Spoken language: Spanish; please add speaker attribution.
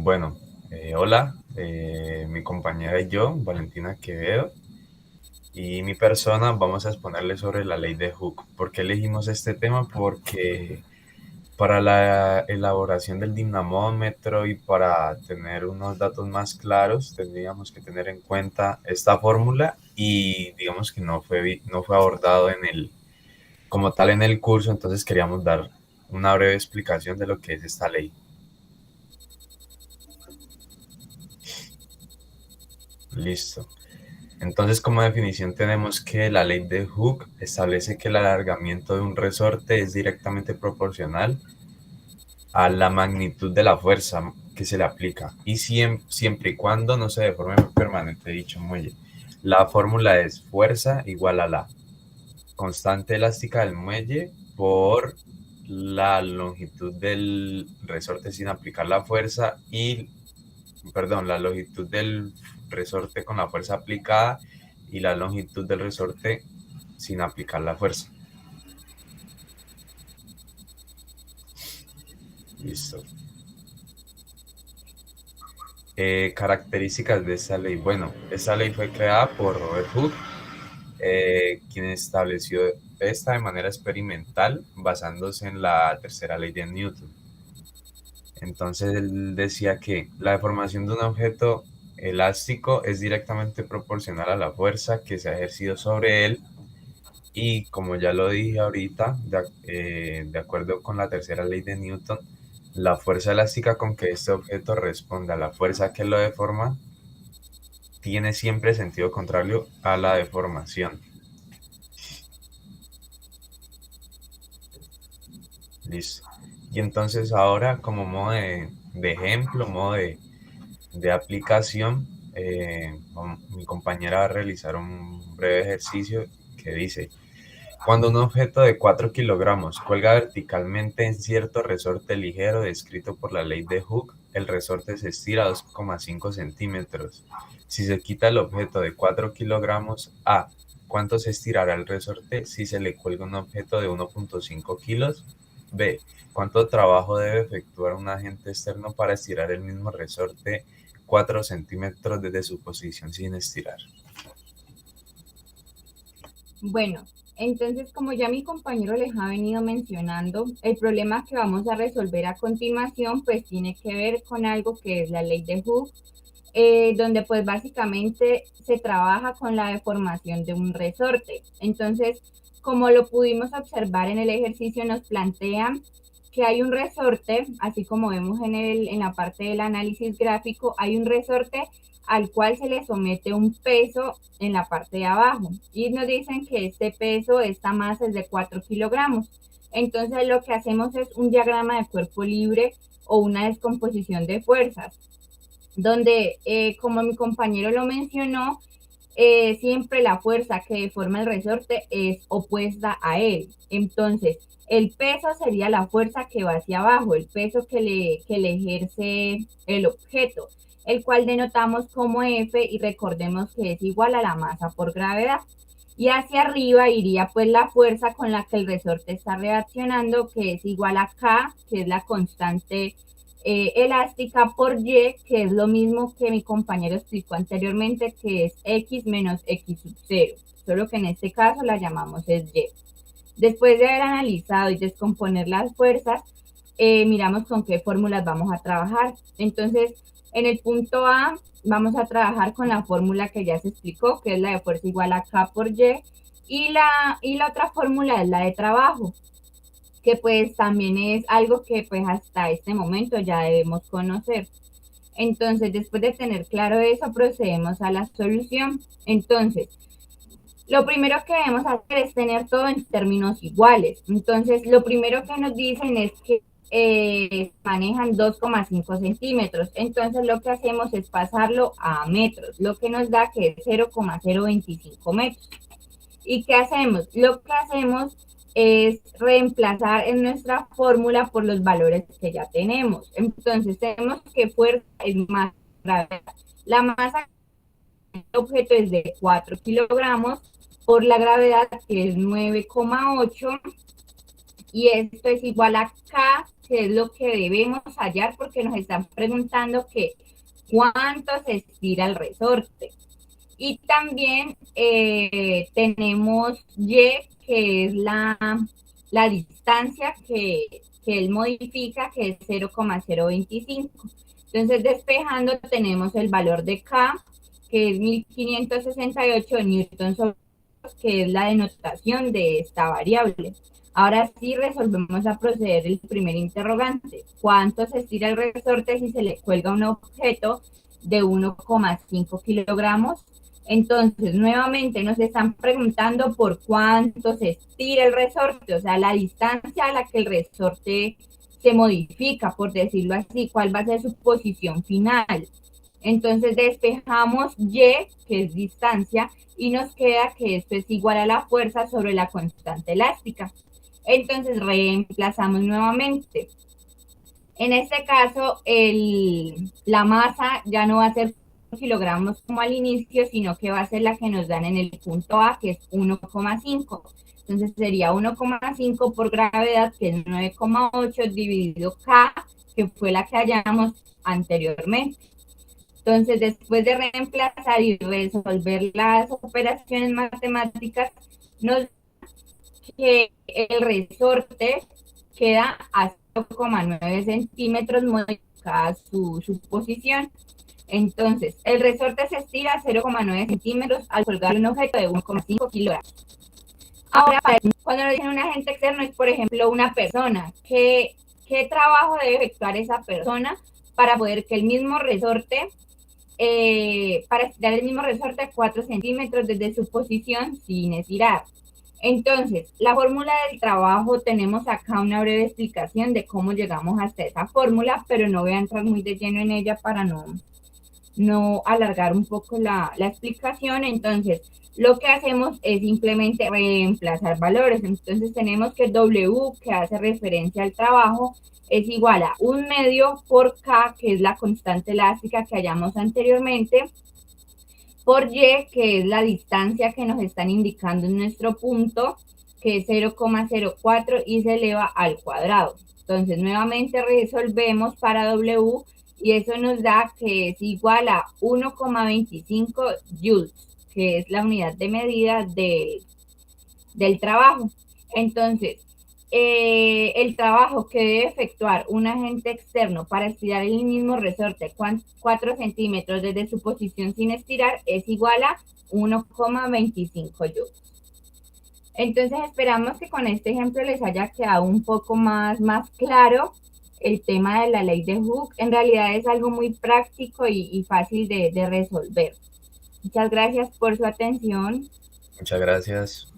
Speaker 1: Bueno, hola, mi compañera y yo, Valentina Quevedo, y mi persona vamos a exponerle sobre la ley de Hooke. ¿Por qué elegimos este tema? Porque para la elaboración del dinamómetro y para tener unos datos más claros, tendríamos que tener en cuenta esta fórmula y digamos que no fue abordado como tal en el curso, entonces queríamos dar una breve explicación de lo que es esta ley. Listo. Entonces, como definición tenemos que la ley de Hooke establece que el alargamiento de un resorte es directamente proporcional a la magnitud de la fuerza que se le aplica y siempre y cuando no se deforme permanente dicho muelle. La fórmula es fuerza igual a la constante elástica del muelle por la longitud del resorte sin aplicar la fuerza la longitud del resorte con la fuerza aplicada y la longitud del resorte sin aplicar la fuerza. Listo. Características de esta ley. Bueno, esta ley fue creada por Robert Hooke, quien estableció esta de manera experimental basándose en la tercera ley de Newton. Entonces él decía que la deformación de un objeto elástico es directamente proporcional a la fuerza que se ha ejercido sobre él y como ya lo dije ahorita, de acuerdo con la tercera ley de Newton, la fuerza elástica con que este objeto responde a la fuerza que lo deforma tiene siempre sentido contrario a la deformación. Listo. Y entonces ahora como modo de ejemplo, modo de aplicación, mi compañera va a realizar un breve ejercicio que dice, cuando un objeto de 4 kilogramos cuelga verticalmente en cierto resorte ligero descrito por la ley de Hooke, el resorte se estira 2,5 centímetros. Si se quita el objeto de 4 kilogramos, A, ¿cuánto se estirará el resorte si se le cuelga un objeto de 1,5 kilos? B, ¿cuánto trabajo debe efectuar un agente externo para estirar el mismo resorte 4 centímetros desde su posición sin estirar?
Speaker 2: Bueno, entonces como ya mi compañero les ha venido mencionando, el problema que vamos a resolver a continuación pues tiene que ver con algo que es la ley de Hooke, donde pues básicamente se trabaja con la deformación de un resorte. Entonces, como lo pudimos observar en el ejercicio, nos plantean que hay un resorte, así como vemos en la parte del análisis gráfico, hay un resorte al cual se le somete un peso en la parte de abajo y nos dicen que este peso, esta masa es de 4 kilogramos. Entonces lo que hacemos es un diagrama de cuerpo libre o una descomposición de fuerzas, donde como mi compañero lo mencionó, siempre la fuerza que deforma el resorte es opuesta a él. Entonces, el peso sería la fuerza que va hacia abajo, el peso que le ejerce el objeto, el cual denotamos como F y recordemos que es igual a la masa por gravedad. Y hacia arriba iría pues la fuerza con la que el resorte está reaccionando, que es igual a K, que es la constante elástica por Y, que es lo mismo que mi compañero explicó anteriormente, que es X menos X sub 0, solo que en este caso la llamamos es Y. Después de haber analizado y descomponer las fuerzas, miramos con qué fórmulas vamos a trabajar. Entonces, en el punto A vamos a trabajar con la fórmula que ya se explicó, que es la de fuerza igual a K por y la otra fórmula es la de trabajo, que pues también es algo que pues hasta este momento ya debemos conocer. Entonces, después de tener claro eso, procedemos a la solución. Entonces, lo primero que debemos hacer es tener todo en términos iguales. Entonces, lo primero que nos dicen es que manejan 2,5 centímetros. Entonces, lo que hacemos es pasarlo a metros, lo que nos da que es 0,025 metros. ¿Y qué hacemos? Lo que hacemos es reemplazar en nuestra fórmula por los valores que ya tenemos. Entonces tenemos que fuerza es más gravedad. La masa del objeto es de 4 kilogramos por la gravedad que es 9,8, y esto es igual a K, que es lo que debemos hallar porque nos están preguntando que cuánto se estira el resorte. Y también tenemos Y, que es la distancia que él modifica, que es 0,025. Entonces, despejando, tenemos el valor de K, que es 1568 newtons sobre, que es la denotación de esta variable. Ahora sí resolvemos a proceder el primer interrogante. ¿Cuánto se estira el resorte si se le cuelga un objeto de 1,5 kilogramos? Entonces, nuevamente nos están preguntando por cuánto se estira el resorte, o sea, la distancia a la que el resorte se modifica, por decirlo así, cuál va a ser su posición final. Entonces despejamos Y, que es distancia, y nos queda que esto es igual a la fuerza sobre la constante elástica. Entonces reemplazamos nuevamente. En este caso, la masa ya no va a ser kilogramos como al inicio, sino que va a ser la que nos dan en el punto A, que es 1,5. Entonces sería 1,5 por gravedad, que es 9,8 dividido K, que fue la que hallamos anteriormente. Entonces, después de reemplazar y resolver las operaciones matemáticas, nos que el resorte queda a 0,9 centímetros modificada su posición. Entonces, el resorte se estira a 0,9 centímetros al colgar un objeto de 1,5 kilogramos. Ahora, cuando nos dicen un agente externo es, por ejemplo, una persona. ¿Qué trabajo debe efectuar esa persona para poder que el mismo resorte para estirar el mismo resorte a 4 centímetros desde su posición sin estirar? Entonces, la fórmula del trabajo, tenemos acá una breve explicación de cómo llegamos hasta esa fórmula, pero no voy a entrar muy de lleno en ella para no alargar un poco la explicación. Entonces, lo que hacemos es simplemente reemplazar valores. Entonces, tenemos que W, que hace referencia al trabajo, es igual a 1/2 por K, que es la constante elástica que hallamos anteriormente, por Y, que es la distancia que nos están indicando en nuestro punto, que es 0,04 y se eleva al cuadrado. Entonces, nuevamente resolvemos para W y eso nos da que es igual a 1,25 joules, que es la unidad de medida del trabajo. Entonces, el trabajo que debe efectuar un agente externo para estirar el mismo resorte 4 centímetros desde su posición sin estirar es igual a 1,25 joules. Entonces esperamos que con este ejemplo les haya quedado un poco más claro el tema de la ley de Hooke. En realidad es algo muy práctico y fácil de resolver. Muchas gracias por su atención.
Speaker 1: Muchas gracias.